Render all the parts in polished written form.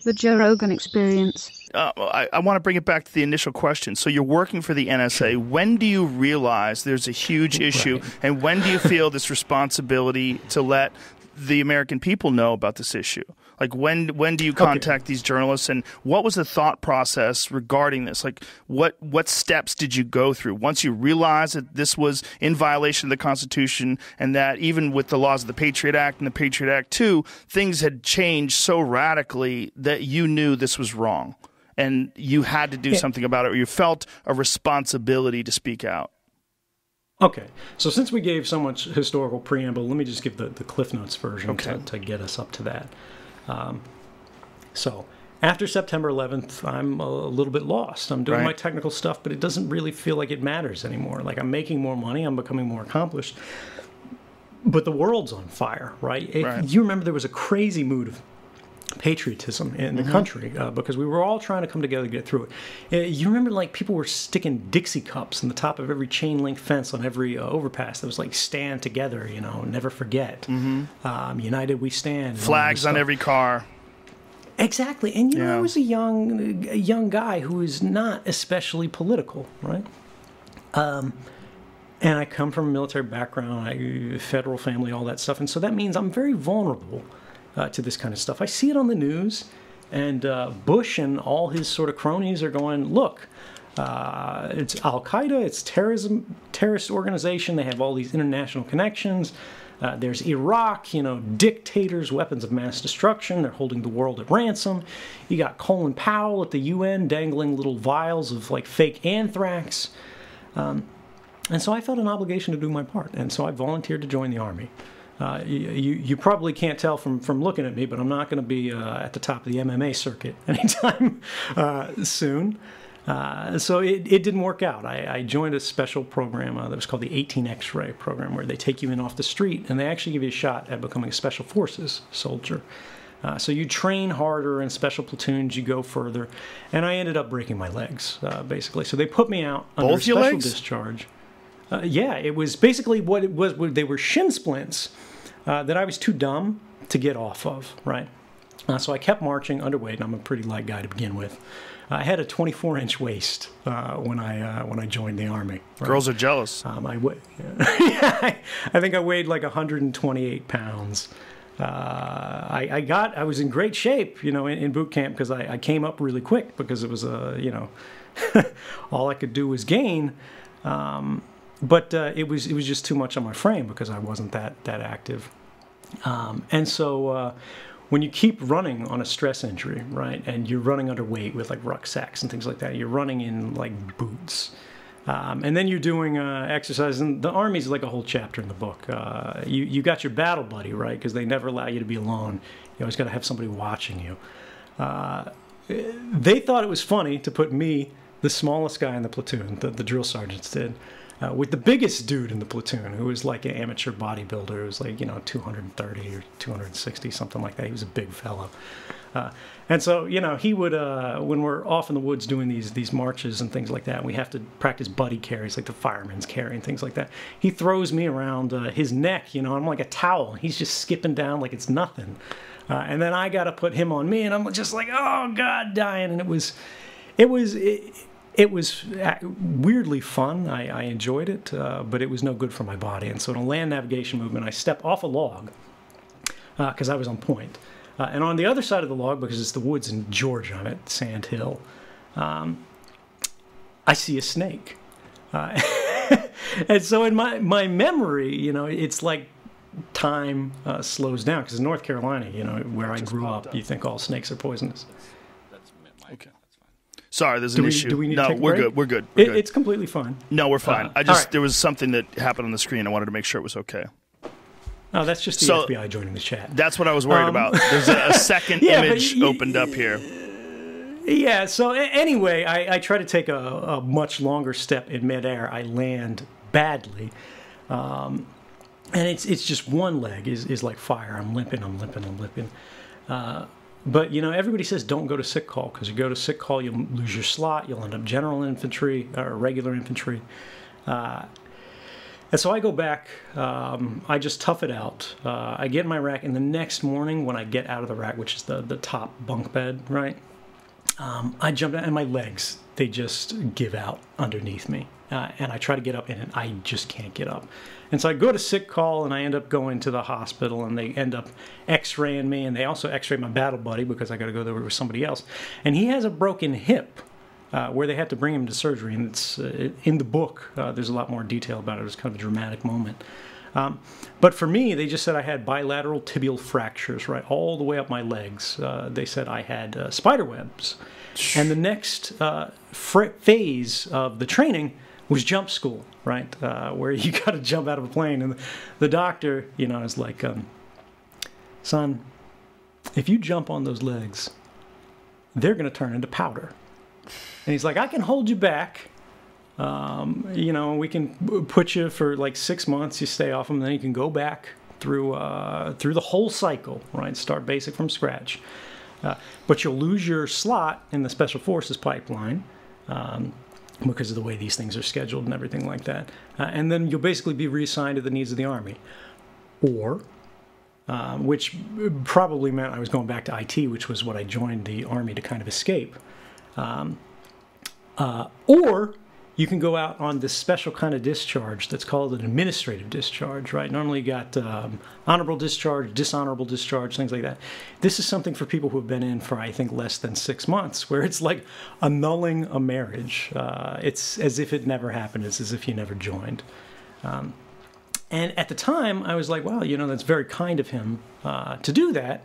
The Joe Rogan Experience. I want to bring it back to the initial question. So you're working for the NSA. When do you realize there's a huge issue, and when do you feel this responsibility to let the American people know about this issue? Like, when do you contact these journalists, and what was the thought process regarding this? Like, what steps did you go through once you realized that this was in violation of the Constitution, and that even with the laws of the Patriot Act and the Patriot Act II, things had changed so radically that you knew this was wrong, and you had to do something about it, or you felt a responsibility to speak out? Okay, so since we gave so much historical preamble, let me just give the Cliff Notes version to get us up to that. So after September 11th, I'm a little bit lost. I'm doing my technical stuff, but it doesn't really feel like it matters anymore. Like, I'm making more money, I'm becoming more accomplished, but the world's on fire, right? You remember there was a crazy mood of patriotism in the country because we were all trying to come together to get through it. You remember, like, people were sticking Dixie cups in the top of every chain link fence on every overpass that was like, stand together, you know, never forget. United we stand. Flags on every car. Exactly. And you know, I was a young guy who is not especially political, right? And I come from a military background, federal family, all that stuff. And so that means I'm very vulnerable to this kind of stuff. I see it on the news, and Bush and all his sort of cronies are going, look, it's Al-Qaeda, it's terrorist organization, they have all these international connections. There's Iraq, you know, dictators, weapons of mass destruction, they're holding the world at ransom. You got Colin Powell at the UN dangling little vials of, like, fake anthrax. And so I felt an obligation to do my part, and so I volunteered to join the Army. You probably can't tell from looking at me, but I'm not going to be at the top of the MMA circuit anytime soon. So it didn't work out. I joined a special program that was called the 18 X-ray program, where they take you in off the street and they actually give you a shot at becoming a special forces soldier. So you train harder in special platoons, you go further, and I ended up breaking my legs, basically. So they put me out under a special discharge. Yeah, it was basically what it was. They were shin splints that I was too dumb to get off of, right? So I kept marching, underweight, and I'm a pretty light guy to begin with. I had a 24-inch waist when I joined the Army. Right? Girls are jealous. I think I weighed like 128 pounds. I was in great shape, you know, in boot camp, because I came up really quick, because it was you know, all I could do was gain. But it was just too much on my frame because I wasn't that active. And so when you keep running on a stress injury, right, and you're running underweight with, like, rucksacks and things like that, you're running in, like, boots. And then you're doing exercise, and the Army's like a whole chapter in the book. You got your battle buddy, right, because they never allow you to be alone. You always got to have somebody watching you. They thought it was funny to put me, the smallest guy in the platoon, the drill sergeants did, with the biggest dude in the platoon, who was like an amateur bodybuilder, who was like, you know, 230 or 260, something like that. He was a big fellow. And so, you know, he would, when we're off in the woods doing these marches and things like that, we have to practice buddy carries, like the fireman's carry and things like that. He throws me around his neck, you know, I'm like a towel. He's just skipping down like it's nothing. And then I got to put him on me, and I'm just like, oh, God, dying. And it was weirdly fun. I enjoyed it, but it was no good for my body. And so in a land navigation movement, I step off a log because I was on point. And on the other side of the log, because it's the woods in Georgia, I'm at Sand Hill, I see a snake. And so in my memory, you know, it's like time slows down, because in North Carolina, you know, where I grew up, you think all snakes are poisonous. Okay. Sorry, there's an issue. Do we need no, to take a we're break? good. We're good. We're good. It's completely fine. No, we're fine. There was something that happened on the screen. I wanted to make sure it was okay. Oh, that's just the FBI joining the chat. That's what I was worried about. There's a second image opened up here. Yeah, so anyway, I try to take a much longer step in midair. I land badly. And it's just one leg is like fire. I'm limping. But, you know, everybody says don't go to sick call, because you go to sick call, you'll lose your slot, you'll end up general infantry or regular infantry. And so I go back, I just tough it out. I get in my rack, and the next morning when I get out of the rack, which is the top bunk bed, right? I jump out, and my legs, they just give out underneath me. And I try to get up, and I just can't get up. And so I go to sick call, and I end up going to the hospital, and they end up x-raying me, and they also x-ray my battle buddy because I got to go there with somebody else. And he has a broken hip. Where they had to bring him to surgery, and it's in the book. There's a lot more detail about it. It's kind of a dramatic moment. But for me, they just said I had bilateral tibial fractures, right, all the way up my legs. They said I had spider webs. And the next phase of the training was jump school, right, where you got to jump out of a plane. And the doctor, is like, son, if you jump on those legs, they're going to turn into powder. And he's like, I can hold you back. We can put you for like 6 months. You stay off them, then you can go back through the whole cycle, right? Start basic from scratch. But you'll lose your slot in the Special Forces pipeline because of the way these things are scheduled and everything like that. And then you'll basically be reassigned to the needs of the Army. Or, which probably meant I was going back to IT, which was what I joined the Army to kind of escape. Or you can go out on this special kind of discharge that's called an administrative discharge, right? Normally you got honorable discharge, dishonorable discharge, things like that. This is something for people who have been in for, I think, less than 6 months, where it's like annulling a marriage. It's as if it never happened. It's as if you never joined. And at the time, I was like, wow, that's very kind of him to do that.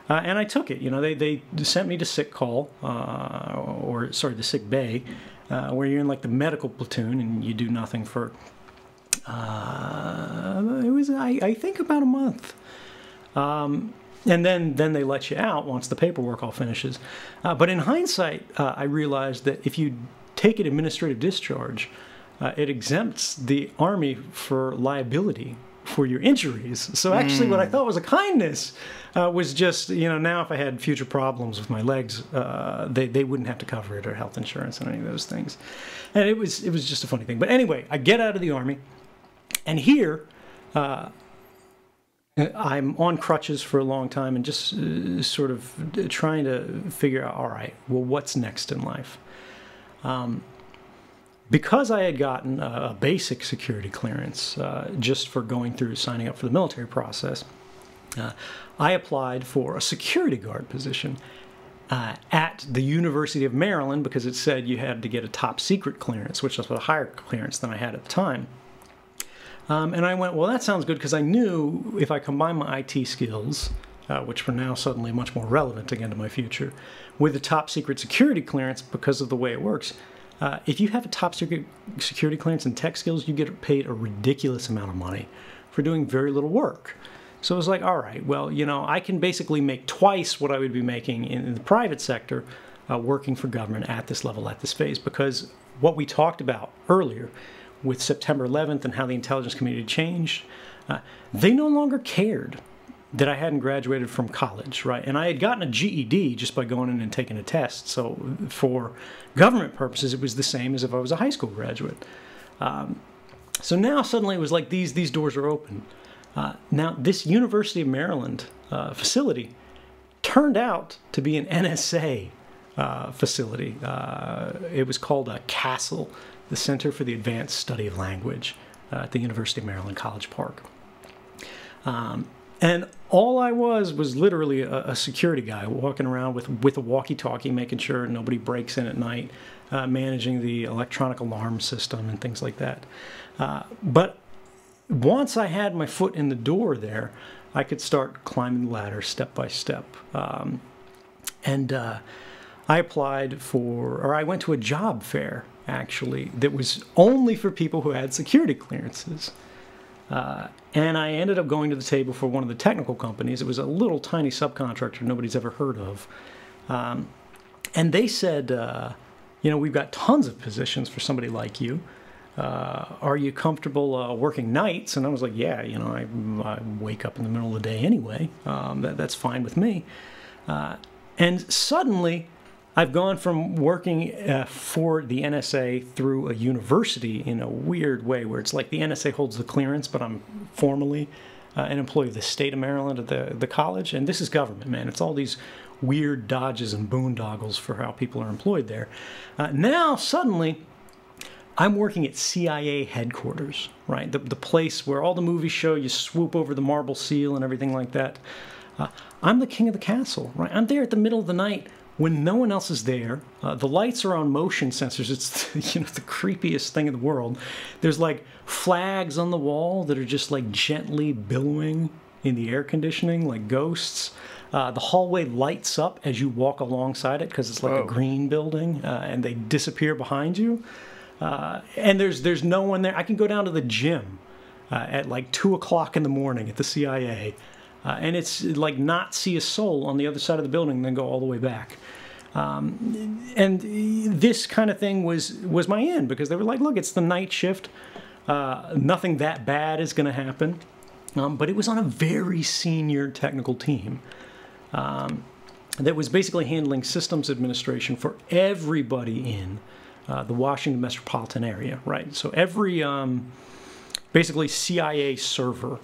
And I took it. They sent me to sick call, the sick bay, where you're in like the medical platoon and you do nothing for, I think about a month. And then they let you out once the paperwork all finishes. But in hindsight, I realized that if you take an administrative discharge, it exempts the Army for liability for your injuries. So actually what I thought was a kindness was just, now if I had future problems with my legs, they wouldn't have to cover it, or health insurance and any of those things. And it was just a funny thing. But anyway, I get out of the Army, and here I'm on crutches for a long time and just sort of trying to figure out, all right, well, what's next in life? Because I had gotten a basic security clearance just for going through signing up for the military process, I applied for a security guard position at the University of Maryland because it said you had to get a top secret clearance, which was a higher clearance than I had at the time. And I went, well, that sounds good, because I knew if I combine my IT skills, which were now suddenly much more relevant again to my future, with the top secret security clearance, because of the way it works, if you have a top secret security clearance and tech skills, you get paid a ridiculous amount of money for doing very little work. So it was like, all right, well, I can basically make twice what I would be making in the private sector working for government at this level, at this phase, because what we talked about earlier with September 11th and how the intelligence community changed, they no longer cared that I hadn't graduated from college, right? And I had gotten a GED just by going in and taking a test. So for government purposes, it was the same as if I was a high school graduate. So now suddenly it was like these doors are open. Now this University of Maryland facility turned out to be an NSA facility. It was called a CASTLE, the Center for the Advanced Study of Language, at the University of Maryland, College Park. And all I was literally a security guy walking around with a walkie-talkie, making sure nobody breaks in at night, managing the electronic alarm system and things like that. But once I had my foot in the door there, I could start climbing the ladder step by step. And I applied I went to a job fair, actually, that was only for people who had security clearances. And I ended up going to the table for one of the technical companies. It was a little tiny subcontractor nobody's ever heard of. And they said, we've got tons of positions for somebody like you. Are you comfortable working nights? And I was like, yeah, I wake up in the middle of the day anyway. That's fine with me. And suddenly I've gone from working for the NSA through a university in a weird way where it's like the NSA holds the clearance, but I'm formally an employee of the state of Maryland at the college. And this is government, man. It's all these weird dodges and boondoggles for how people are employed there. Now, suddenly, I'm working at CIA headquarters, right? The place where all the movies show you swoop over the marble seal and everything like that. I'm the king of the castle, right? I'm there at the middle of the night when no one else is there. The lights are on motion sensors. It's the creepiest thing in the world. There's like flags on the wall that are just like gently billowing in the air conditioning, like ghosts. The hallway lights up as you walk alongside it because it's like a green building, and they disappear behind you. And there's no one there. I can go down to the gym at like 2 o'clock in the morning at the CIA, and it's like not see a soul on the other side of the building and then go all the way back. And this kind of thing was my end, because they were like, look, it's the night shift. Nothing that bad is going to happen. But it was on a very senior technical team that was basically handling systems administration for everybody in the Washington metropolitan area, right? So every basically CIA server,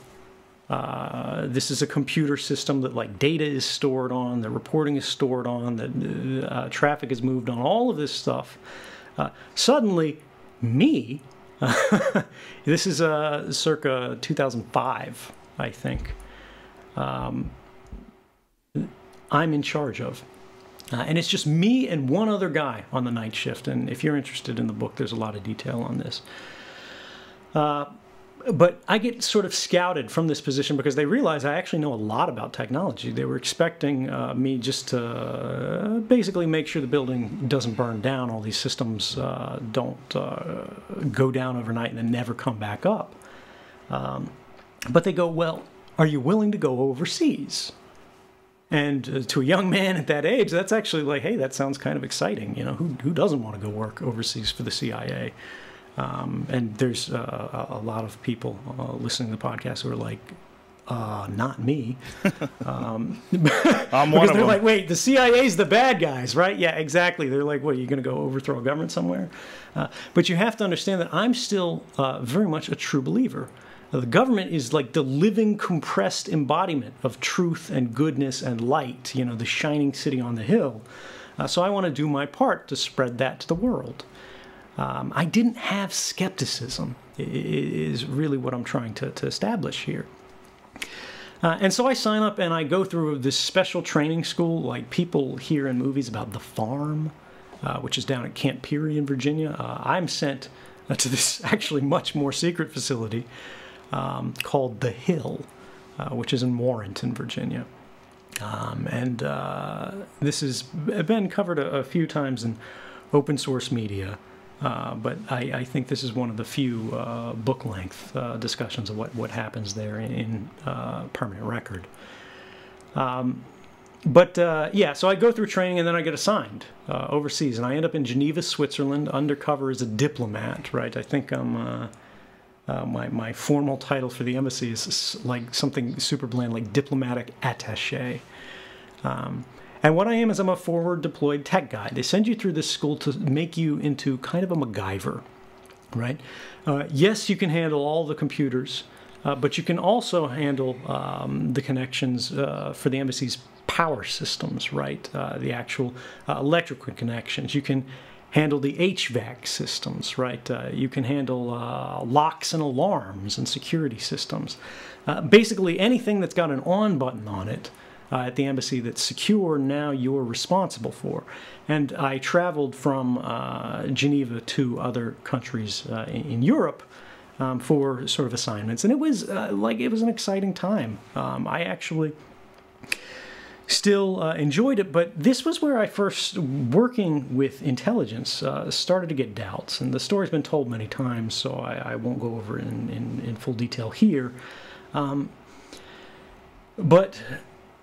this is a computer system that like data is stored on, the reporting is stored on, the traffic is moved on, all of this stuff. Suddenly, me, this is circa 2005, I think, I'm in charge of. And it's just me and one other guy on the night shift. And if you're interested in the book, there's a lot of detail on this. But I get sort of scouted from this position because they realize I actually know a lot about technology. They were expecting me just to basically make sure the building doesn't burn down, all these systems don't go down overnight and then never come back up. But they go, well, are you willing to go overseas? And to a young man at that age, that's actually like, hey, that sounds kind of exciting. You know, who doesn't want to go work overseas for the CIA? And there's a lot of people listening to the podcast who are like, not me. I'm one of they're them. like, wait, the CIA's the bad guys, right? Yeah, exactly. They're like, what, are you going to go overthrow a government somewhere? But you have to understand that I'm still very much a true believer. The government is like the living, compressed embodiment of truth and goodness and light, you know, the shining city on the hill. So I want to do my part to spread that to the world. I didn't have skepticism, is really what I'm trying to establish here. And so I sign up and I go through this special training school, like people hear in movies about The Farm, which is down at Camp Peary in Virginia. I'm sent to this actually much more secret facility called The Hill, which is in Warrenton, Virginia. And this has been covered a few times in open source media, but I think this is one of the few book-length discussions of what happens there in permanent record. Yeah, so I go through training and then I get assigned overseas, and I end up in Geneva, Switzerland, undercover as a diplomat, right? I think I'm... my formal title for the embassy is like something super bland, like diplomatic attaché. And what I am is I'm a forward deployed tech guy. They send you through this school to make you into kind of a MacGyver, right? Yes, you can handle all the computers, but you can also handle the connections for the embassy's power systems, right? The actual electrical connections. You can handle the HVAC systems, right? You can handle locks and alarms and security systems. Basically, anything that's got an on button on it at the embassy that's secure, now you're responsible for. And I traveled from Geneva to other countries in Europe for sort of assignments. And it was it was an exciting time. I actually still enjoyed it, but this was where I first, working with intelligence, started to get doubts. And the story's been told many times, so I won't go over it in full detail here. But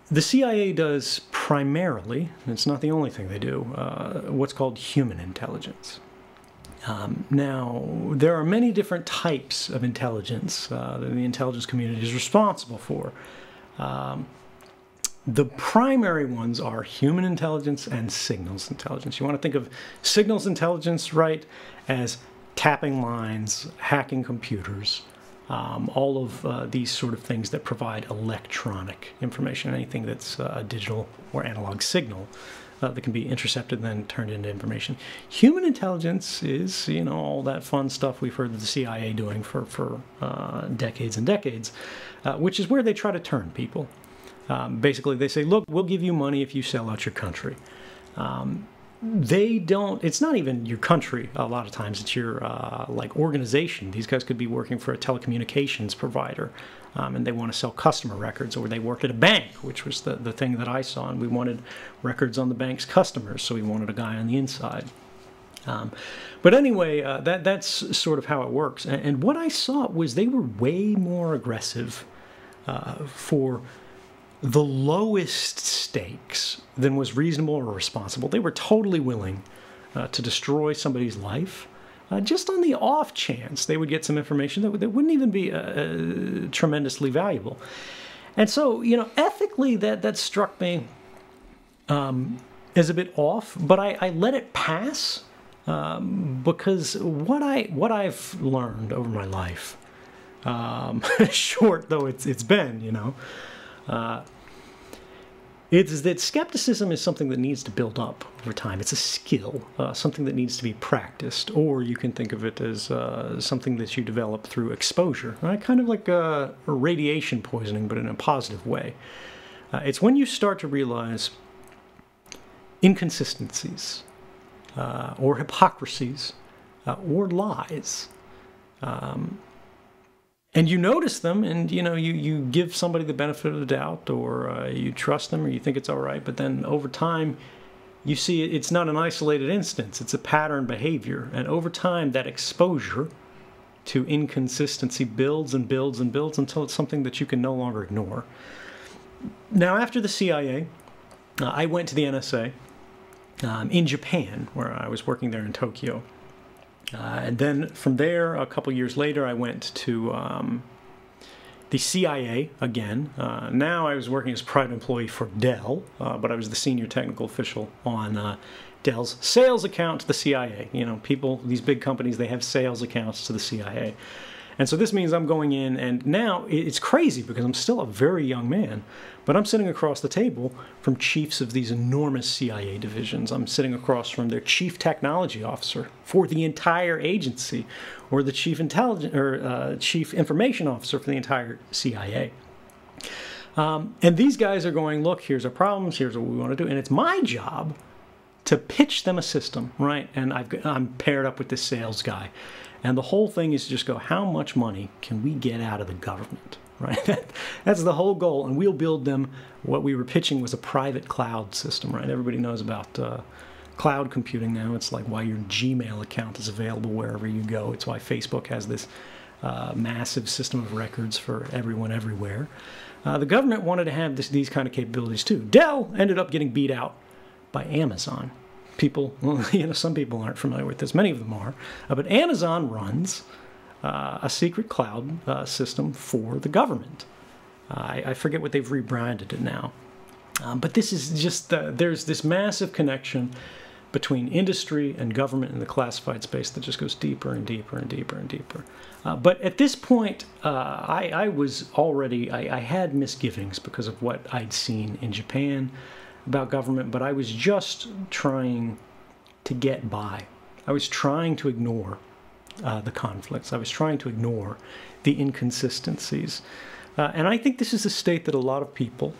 the CIA does primarily, and it's not the only thing they do, what's called human intelligence. Now, there are many different types of intelligence that the intelligence community is responsible for. The primary ones are human intelligence and signals intelligence. You want to think of signals intelligence, right, as tapping lines, hacking computers, all of these sort of things that provide electronic information, anything that's a digital or analog signal that can be intercepted and then turned into information. Human intelligence is, you know, all that fun stuff we've heard the CIA doing for decades and decades, which is where they try to turn people. Basically, they say, look, we'll give you money if you sell out your country. They don't, it's not even your country a lot of times, it's your like organization. These guys could be working for a telecommunications provider and they want to sell customer records, or they work at a bank, which was the thing that I saw, and we wanted records on the bank's customers, so we wanted a guy on the inside. But anyway, that's sort of how it works. And what I saw was they were way more aggressive for the lowest stakes than was reasonable or responsible. They were totally willing to destroy somebody's life just on the off chance they would get some information that wouldn't even be tremendously valuable. And so, you know, ethically that struck me as a bit off, but I let it pass because what I've learned over my life, short though it's been, you know, it's that skepticism is something that needs to build up over time. It's a skill, something that needs to be practiced, or you can think of it as something that you develop through exposure, right? Kind of like radiation poisoning, but in a positive way. It's when you start to realize inconsistencies, or hypocrisies, or lies. And you notice them, and you know you give somebody the benefit of the doubt, or you trust them, or you think it's all right. But then over time, you see it's not an isolated instance; it's a pattern behavior. And over time, that exposure to inconsistency builds and builds and builds until it's something that you can no longer ignore. Now, after the CIA, I went to the NSA in Japan, where I was working there in Tokyo. And then from there, a couple years later, I went to the CIA again. Now I was working as a private employee for Dell, but I was the senior technical official on Dell's sales account to the CIA. You know, people, these big companies, they have sales accounts to the CIA. And so this means I'm going in, and now it's crazy because I'm still a very young man, but I'm sitting across the table from chiefs of these enormous CIA divisions. I'm sitting across from their chief technology officer for the entire agency, or the chief chief information officer for the entire CIA. And these guys are going, look, here's our problems, here's what we want to do, and it's my job to pitch them a system, right? And I'm paired up with this sales guy. And the whole thing is to just go, how much money can we get out of the government, right? That's the whole goal. And we'll build them, what we were pitching was a private cloud system, right? Everybody knows about cloud computing now. It's like why your Gmail account is available wherever you go. It's why Facebook has this massive system of records for everyone everywhere. The government wanted to have these kind of capabilities too. Dell ended up getting beat out by Amazon. People, well, you know, some people aren't familiar with this. Many of them are. But Amazon runs a secret cloud system for the government. I forget what they've rebranded it now. But this is just, there's this massive connection between industry and government in the classified space that just goes deeper and deeper and deeper and deeper. But at this point, I was already, I had misgivings because of what I'd seen in Japan about government, but I was just trying to get by. I was trying to ignore the conflicts. I was trying to ignore the inconsistencies. And I think this is a state that a lot of people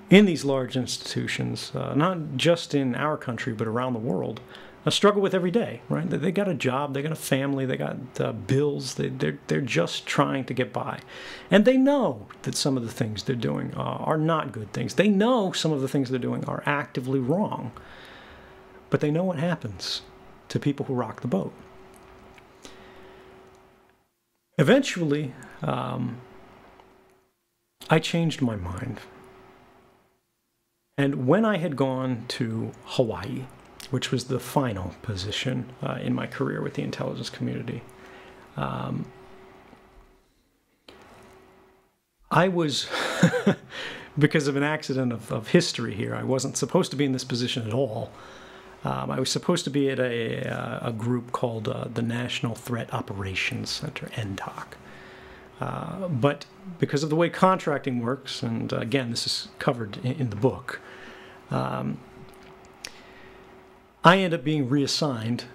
in these large institutions, not just in our country, but around the world, struggle with every day, right? They got a job, they got a family, they got bills, they're just trying to get by. And they know that some of the things they're doing are not good things. They know some of the things they're doing are actively wrong. But they know what happens to people who rock the boat. Eventually, I changed my mind. And when I had gone to Hawaii, which was the final position in my career with the intelligence community, I was because of an accident of history here. I wasn't supposed to be in this position at all. I was supposed to be at a group called the National Threat Operations Center, NTOC. But because of the way contracting works, and again, this is covered in the book, I end up being reassigned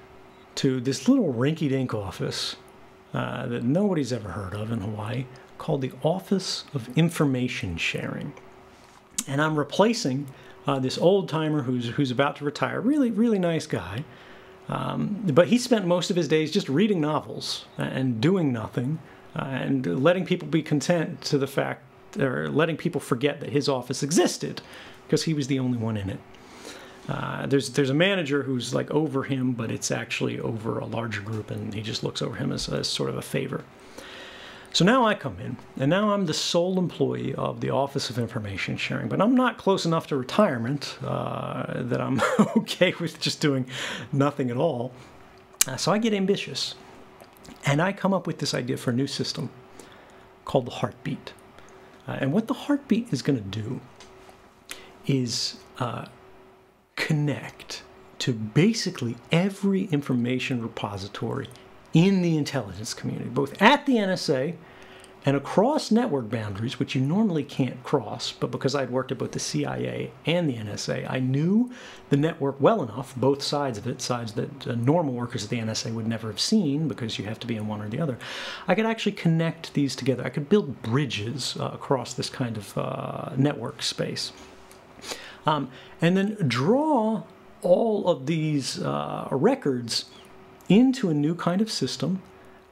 to this little rinky-dink office that nobody's ever heard of in Hawaii, called the Office of Information Sharing. And I'm replacing this old-timer who's about to retire, really, really nice guy. But he spent most of his days just reading novels and doing nothing, and letting people be content to the fact, or letting people forget that his office existed, because he was the only one in it. There's a manager who's like over him, but it's actually over a larger group, and he just looks over him as sort of a favor. So now I come in, and now I'm the sole employee of the Office of Information Sharing, but I'm not close enough to retirement that I'm okay with just doing nothing at all. So I get ambitious, and I come up with this idea for a new system called the Heartbeat. And what the Heartbeat is going to do is connect to basically every information repository in the intelligence community, both at the NSA and across network boundaries, which you normally can't cross, but because I'd worked at both the CIA and the NSA, I knew the network well enough, both sides of it, sides that normal workers at the NSA would never have seen because you have to be in one or the other. I could actually connect these together. I could build bridges across this kind of network space. And then draw all of these records into a new kind of system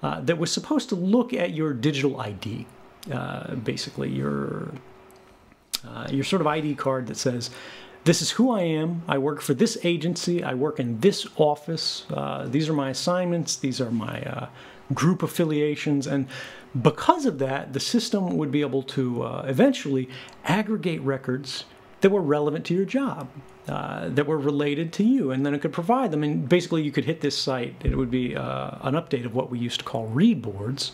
that was supposed to look at your digital ID, basically your sort of ID card that says, this is who I am, I work for this agency, I work in this office, these are my assignments, these are my group affiliations, and because of that, the system would be able to eventually aggregate records that were relevant to your job, that were related to you, and then it could provide them. And basically, you could hit this site, and it would be an update of what we used to call read boards,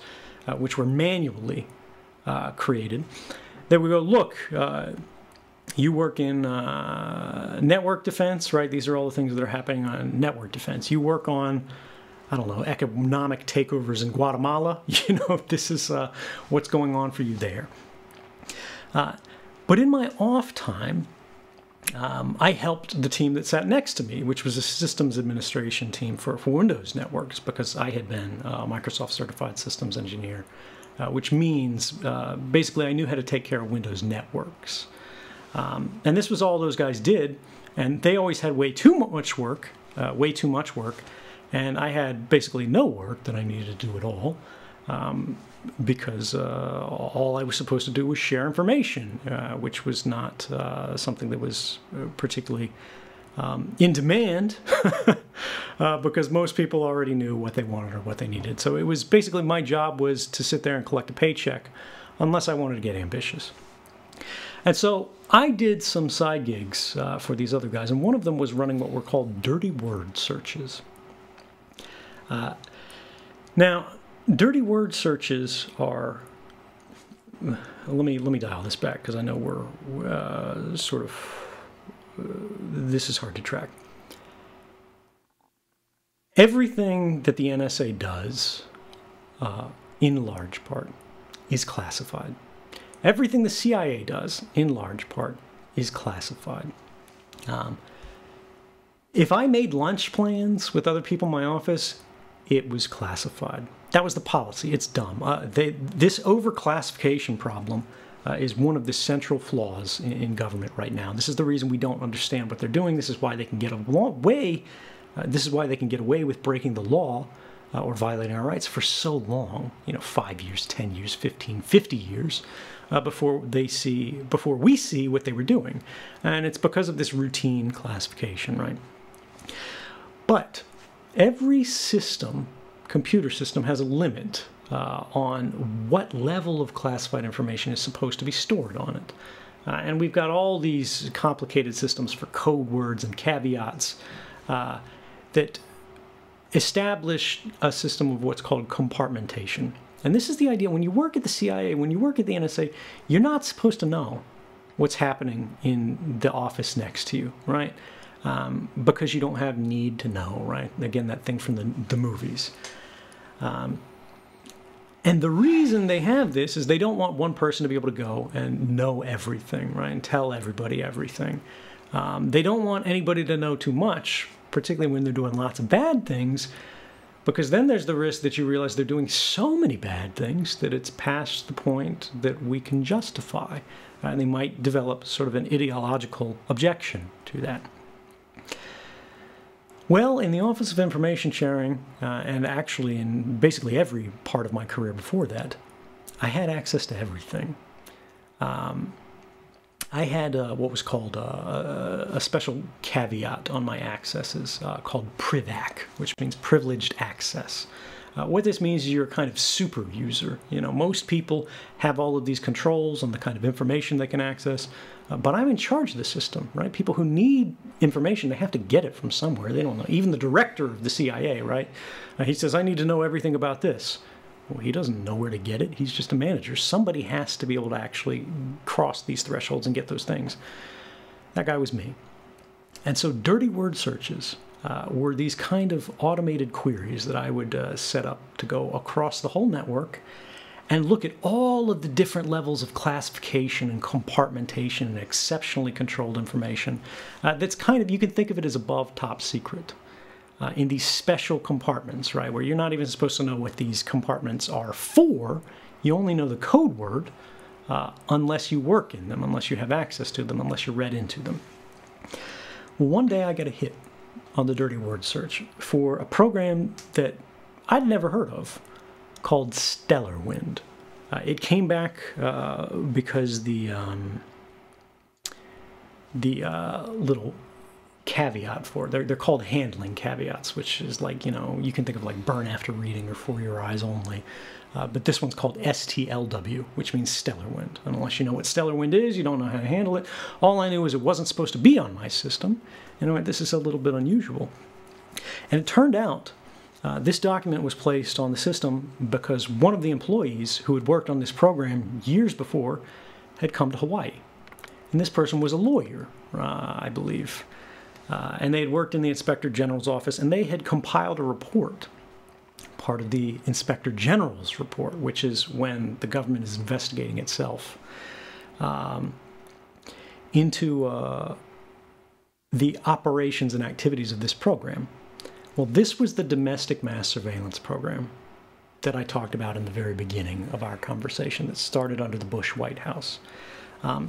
which were manually created. That would go, look, you work in network defense, right? These are all the things that are happening on network defense. You work on, I don't know, economic takeovers in Guatemala. You know, this is what's going on for you there. But in my off time, I helped the team that sat next to me, which was a systems administration team for Windows networks, because I had been a Microsoft certified systems engineer, which means basically I knew how to take care of Windows networks. And this was all those guys did, and they always had way too much work, and I had basically no work that I needed to do at all. Because all I was supposed to do was share information, which was not something that was particularly in demand, because most people already knew what they wanted or what they needed. So it was basically, my job was to sit there and collect a paycheck, unless I wanted to get ambitious. And so I did some side gigs for these other guys, and one of them was running what were called dirty word searches. Now, dirty word searches are, let me dial this back, because I know we're sort of, this is hard to track. Everything that the NSA does, in large part, is classified. Everything the CIA does, in large part, is classified. If I made lunch plans with other people in my office, it was classified. That was the policy. It's dumb. This overclassification problem is one of the central flaws in government right now. This is the reason we don't understand what they're doing. This is why they can get away. This is why they can get away with breaking the law or violating our rights for so long. You know, 5 years, 10 years, 15, 50 years before we see what they were doing, and it's because of this routine classification, right? But every system, computer system, has a limit on what level of classified information is supposed to be stored on it. And we've got all these complicated systems for code words and caveats that establish a system of what's called compartmentation. And this is the idea: when you work at the CIA, when you work at the NSA, you're not supposed to know what's happening in the office next to you, right? Because you don't have need to know, right? Again, that thing from the movies. And the reason they have this is they don't want one person to be able to go and know everything, right? And tell everybody everything. They don't want anybody to know too much, particularly when they're doing lots of bad things, because then there's the risk that you realize they're doing so many bad things that it's past the point that we can justify. And they might develop sort of an ideological objection to that. Well, in the Office of Information Sharing, and actually in basically every part of my career before that, I had access to everything. I had what was called a special caveat on my accesses called PRIVAC, which means privileged access. What this means is you're a kind of super user. You know, most people have all of these controls on the kind of information they can access, but I'm in charge of the system, right? People who need information, they have to get it from somewhere. They don't know. Even the director of the CIA, right? He says, I need to know everything about this. Well, he doesn't know where to get it. He's just a manager. Somebody has to be able to actually cross these thresholds and get those things. That guy was me. And so dirty word searches were these kind of automated queries that I would set up to go across the whole network and look at all of the different levels of classification and compartmentation and exceptionally controlled information. That's kind of, you can think of it as above top secret. In these special compartments, right, where you're not even supposed to know what these compartments are for. You only know the code word unless you work in them, unless you have access to them, unless you're read into them. Well, one day I got a hit on the dirty word search for a program that I'd never heard of called Stellar Wind. It came back because the little caveat for it. They're called handling caveats, which is like, you know, you can think of like burn after reading or for your eyes only. But this one's called STLW, which means stellar wind. And unless you know what stellar wind is, you don't know how to handle it. All I knew is it wasn't supposed to be on my system. You know what, this is a little bit unusual. And it turned out this document was placed on the system because one of the employees who had worked on this program years before had come to Hawaii. And this person was a lawyer, I believe. And they had worked in the Inspector General's office, and they had compiled a report, part of the Inspector General's report, which is when the government is investigating itself, into the operations and activities of this program. Well, this was the domestic mass surveillance program that I talked about in the very beginning of our conversation that started under the Bush White House.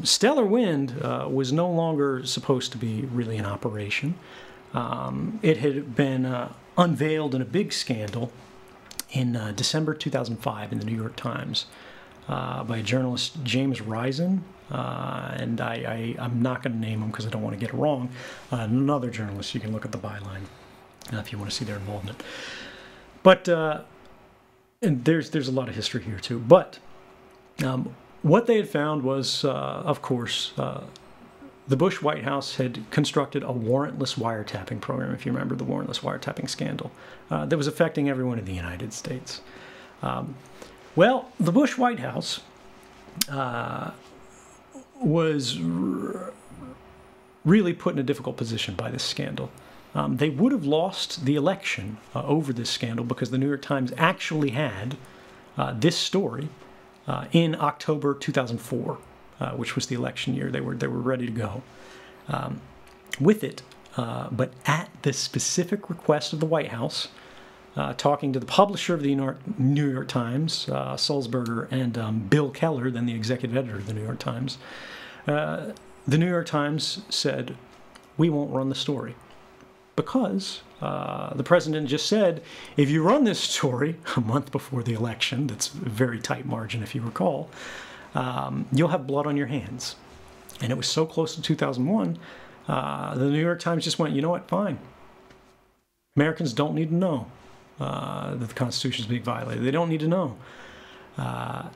Stellar Wind was no longer supposed to be really an operation. It had been unveiled in a big scandal in December 2005 in the New York Times by a journalist, James Risen, and I'm not going to name him because I don't want to get it wrong. Another journalist, you can look at the byline if you want to see their involvement. But and there's a lot of history here too. But what they had found was, of course, the Bush White House had constructed a warrantless wiretapping program, if you remember the warrantless wiretapping scandal, that was affecting everyone in the United States. Well, the Bush White House was really put in a difficult position by this scandal. They would have lost the election over this scandal because the New York Times actually had this story in October 2004, which was the election year. They were ready to go with it, but at the specific request of the White House, talking to the publisher of the New York Times, Sulzberger, and Bill Keller, then the executive editor of the New York Times, the New York Times said, we won't run the story. Because the president just said, if you run this story a month before the election, that's a very tight margin if you recall, you'll have blood on your hands. And it was so close to 2001, the New York Times just went, you know what, fine. Americans don't need to know that the Constitution is being violated. They don't need to know that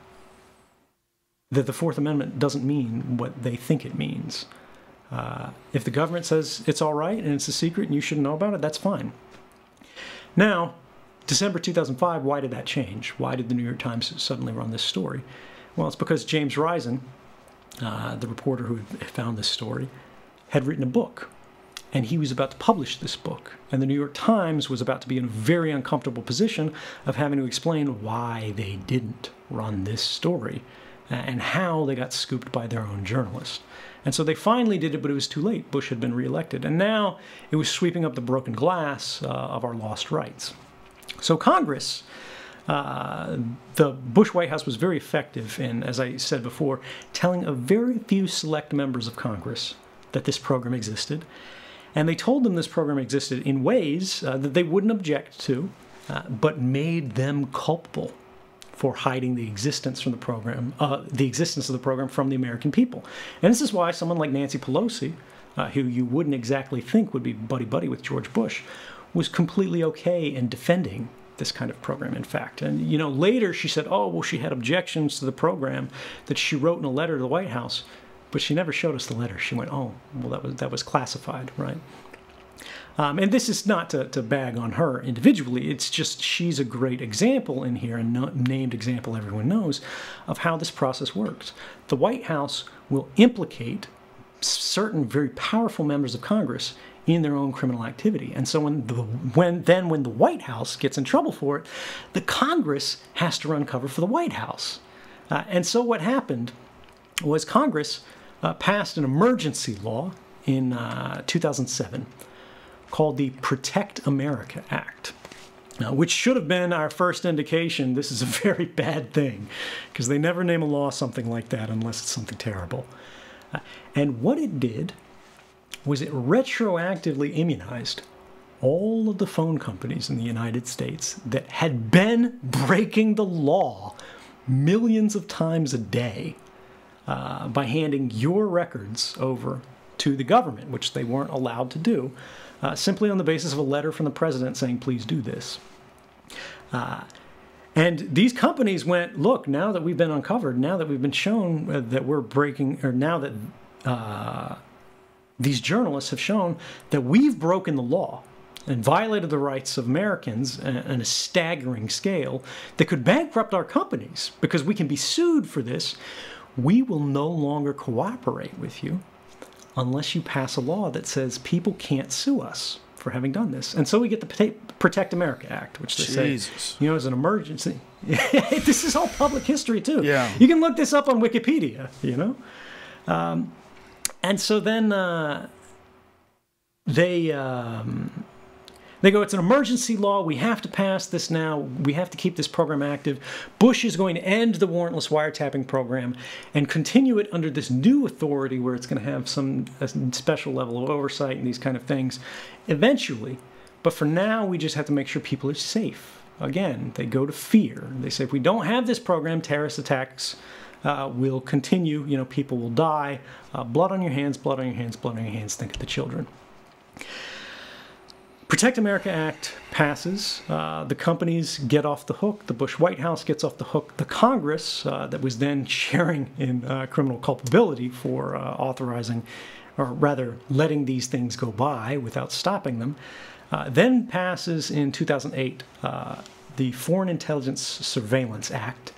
the Fourth Amendment doesn't mean what they think it means. If the government says it's all right and it's a secret and you shouldn't know about it, that's fine. Now, December 2005, why did that change? Why did the New York Times suddenly run this story? Well, it's because James Risen the reporter who had found this story, had written a book. And he was about to publish this book. And the New York Times was about to be in a very uncomfortable position of having to explain why they didn't run this story and how they got scooped by their own journalist. And so they finally did it, but it was too late. Bush had been reelected. And now it was sweeping up the broken glass of our lost rights. So Congress, the Bush White House was very effective in, as I said before, telling a very few select members of Congress that this program existed. And they told them this program existed in ways that they wouldn't object to, but made them culpable for hiding the existence from the program, the existence of the program from the American people. And this is why someone like Nancy Pelosi, who you wouldn't exactly think would be buddy-buddy with George Bush, was completely okay in defending this kind of program, in fact. And, you know, later she said, oh, well, she had objections to the program that she wrote in a letter to the White House, but she never showed us the letter. She went, oh, well, that was classified, right? And this is not to bag on her individually. It's just she's a great example in here, and named example everyone knows, of how this process works. The White House will implicate certain very powerful members of Congress in their own criminal activity. And so when the White House gets in trouble for it, the Congress has to run cover for the White House. And so what happened was Congress passed an emergency law in 2007 called the Protect America Act, which should have been our first indication this is a very bad thing, because they never name a law something like that unless it's something terrible. And what it did was it retroactively immunized all of the phone companies in the United States that had been breaking the law millions of times a day by handing your records over to the government, which they weren't allowed to do, simply on the basis of a letter from the president saying, please do this. And these companies went, look, now that we've been uncovered, now that we've been shown that we're breaking, or now that these journalists have shown that we've broken the law and violated the rights of Americans on a staggering scale that could bankrupt our companies because we can be sued for this, we will no longer cooperate with you unless you pass a law that says people can't sue us for having done this. And so we get the Protect America Act, which they say, you know, is an emergency. This is all public history, too. Yeah. You can look this up on Wikipedia, you know. And so then they go, it's an emergency law. We have to pass this now. We have to keep this program active. Bush is going to end the warrantless wiretapping program and continue it under this new authority where it's going to have a special level of oversight and these kind of things eventually. But for now, we just have to make sure people are safe. Again, they go to fear. They say, if we don't have this program, terrorist attacks will continue. You know, people will die. Blood on your hands, blood on your hands, blood on your hands. Think of the children. Protect America Act passes. The companies get off the hook. The Bush White House gets off the hook. The Congress, that was then sharing in criminal culpability for authorizing, or rather letting these things go by without stopping them, then passes in 2008 the Foreign Intelligence Surveillance Act,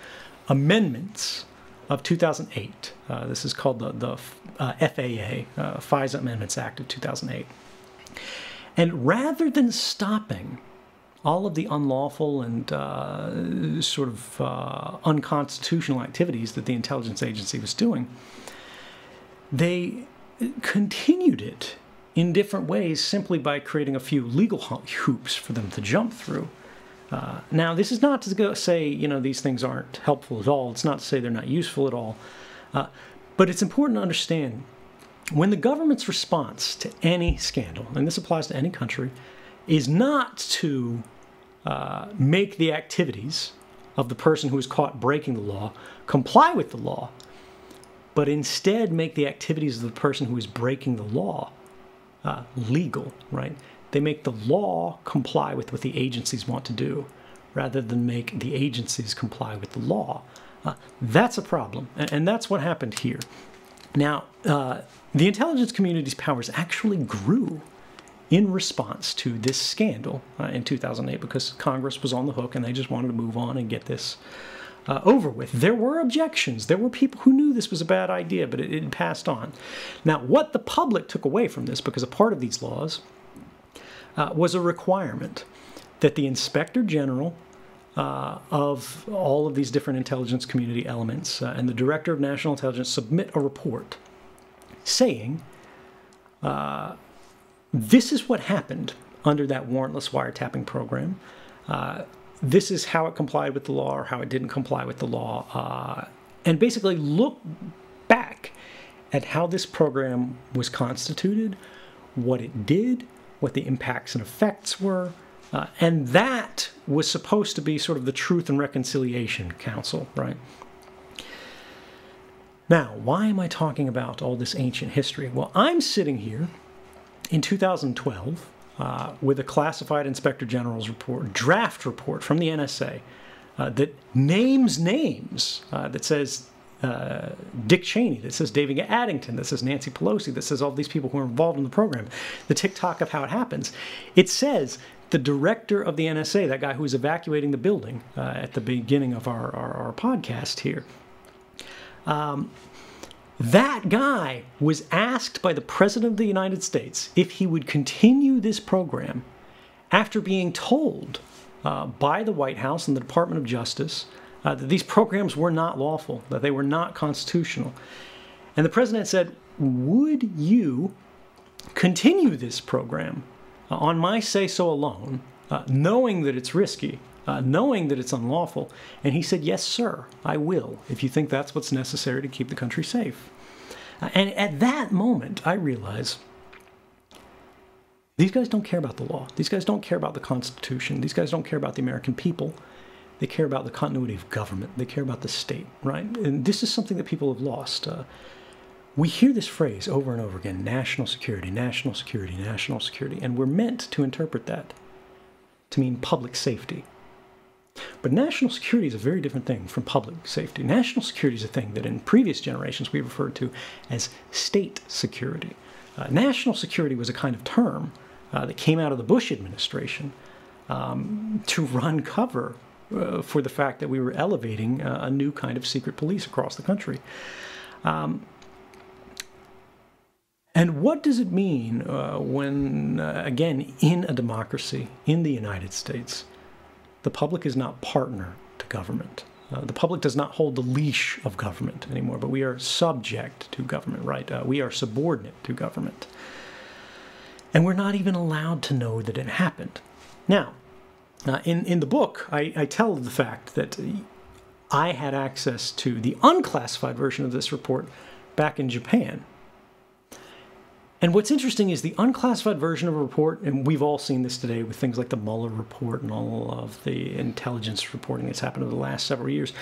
amendments of 2008. This is called the FAA, FISA Amendments Act of 2008. And rather than stopping all of the unlawful and sort of unconstitutional activities that the intelligence agency was doing, they continued it in different ways simply by creating a few legal hoops for them to jump through. Now, this is not to go say, you know, these things aren't helpful at all. It's not to say they're not useful at all. But it's important to understand when the government's response to any scandal, and this applies to any country, is not to make the activities of the person who is caught breaking the law comply with the law, but instead make the activities of the person who is breaking the law legal, right? They make the law comply with what the agencies want to do, rather than make the agencies comply with the law. That's a problem, and that's what happened here. Now, the intelligence community's powers actually grew in response to this scandal in 2008 because Congress was on the hook and they just wanted to move on and get this over with. There were objections. There were people who knew this was a bad idea, but it passed on. Now, what the public took away from this, because a part of these laws was a requirement that the Inspector General of all of these different intelligence community elements and the Director of National Intelligence submit a report saying this is what happened under that warrantless wiretapping program. This is how it complied with the law or how it didn't comply with the law. And basically look back at how this program was constituted, what it did, what the impacts and effects were. And that was supposed to be sort of the Truth and Reconciliation Council, right? Now, why am I talking about all this ancient history? Well, I'm sitting here in 2012 with a classified Inspector General's report, draft report from the NSA that names names, that says Dick Cheney, that says David Addington, that says Nancy Pelosi, that says all these people who are involved in the program, the tick-tock of how it happens. It says the director of the NSA, that guy who was evacuating the building at the beginning of our podcast here, that guy was asked by the President of the United States if he would continue this program after being told by the White House and the Department of Justice that these programs were not lawful, that they were not constitutional. And the President said, would you continue this program on my say-so alone, knowing that it's risky, knowing that it's unlawful? And he said, yes, sir, I will, if you think that's what's necessary to keep the country safe. And at that moment, I realized these guys don't care about the law. These guys don't care about the Constitution. These guys don't care about the American people. They care about the continuity of government. They care about the state, right? And this is something that people have lost. We hear this phrase over and over again, national security, national security, national security, and we're meant to interpret that to mean public safety. But national security is a very different thing from public safety. National security is a thing that in previous generations we referred to as state security. National security was a kind of term that came out of the Bush administration to run cover for the fact that we were elevating a new kind of secret police across the country. And what does it mean when, again, in a democracy, in the United States, the public is not partner to government? The public does not hold the leash of government anymore, but we are subject to government, right? We are subordinate to government. And we're not even allowed to know that it happened. Now, in the book, I tell the fact that I had access to the unclassified version of this report back in Japan. And what's interesting is the unclassified version of a report, and we've all seen this today with things like the Mueller report and all of the intelligence reporting that's happened over the last several years.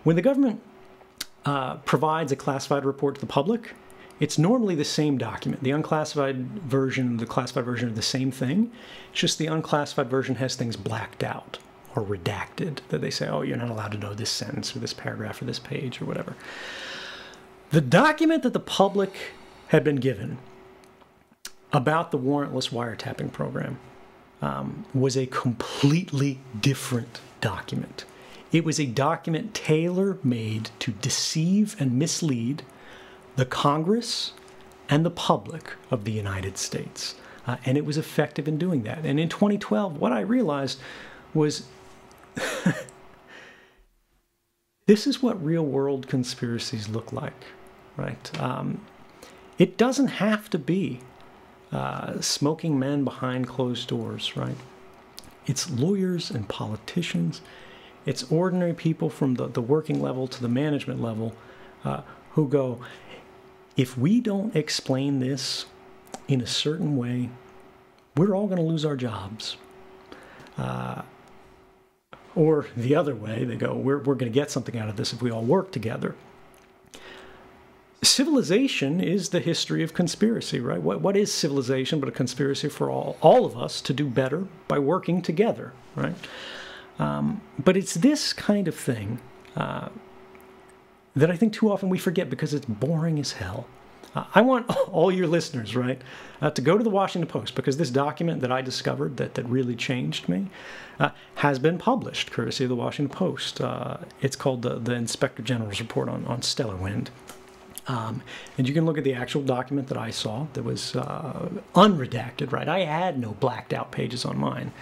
When the government provides a classified report to the public, it's normally the same document. The unclassified version, the classified version are the same thing. It's just the unclassified version has things blacked out or redacted that they say, oh, you're not allowed to know this sentence or this paragraph or this page or whatever. The document that the public had been given about the warrantless wiretapping program was a completely different document. It was a document tailor-made to deceive and mislead the Congress and the public of the United States. And it was effective in doing that. And in 2012, what I realized was this is what real-world conspiracies look like, right? It doesn't have to be smoking men behind closed doors, right? It's lawyers and politicians. It's ordinary people from the working level to the management level who go, if we don't explain this in a certain way, we're all going to lose our jobs. Or the other way, they go, we're going to get something out of this if we all work together. Civilization is the history of conspiracy, right? What is civilization but a conspiracy for all of us to do better by working together, right? But it's this kind of thing that I think too often we forget because it's boring as hell. I want all your listeners, right, to go to the Washington Post, because this document that I discovered that really changed me has been published, courtesy of the Washington Post. It's called the Inspector General's Report on Stellar Wind. And you can look at the actual document that I saw that was unredacted, right? I had no blacked out pages on mine.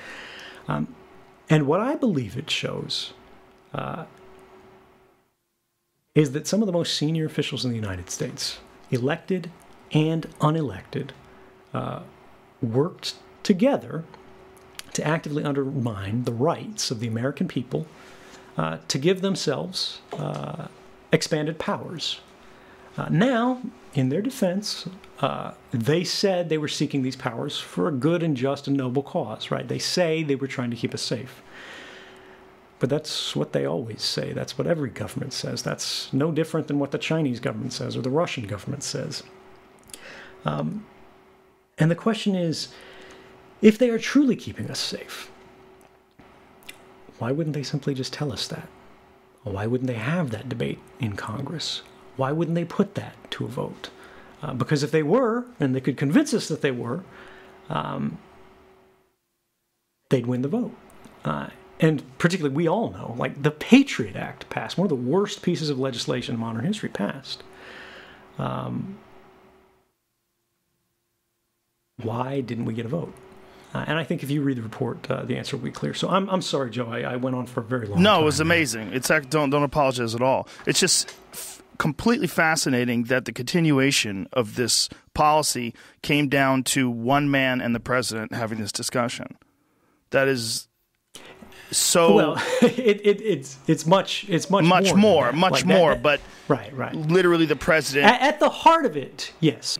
And what I believe it shows is that some of the most senior officials in the United States, elected and unelected, worked together to actively undermine the rights of the American people to give themselves expanded powers. Now, in their defense, they said they were seeking these powers for a good and just and noble cause, right? They say they were trying to keep us safe. But that's what they always say. That's what every government says. That's no different than what the Chinese government says or the Russian government says. And the question is, if they are truly keeping us safe, why wouldn't they simply just tell us that? Why wouldn't they have that debate in Congress? Why wouldn't they put that to a vote? Because if they were, and they could convince us that they were, they'd win the vote. And particularly, we all know, like, the Patriot Act passed, one of the worst pieces of legislation in modern history passed. Why didn't we get a vote? And I think if you read the report, the answer will be clear. So I'm sorry, Joe, I went on for a very long time. No, it was amazing. It's don't apologize at all. It's just completely fascinating that the continuation of this policy came down to one man and the president having this discussion. That is so well. It's much more. But right. Literally, the president at the heart of it. Yes.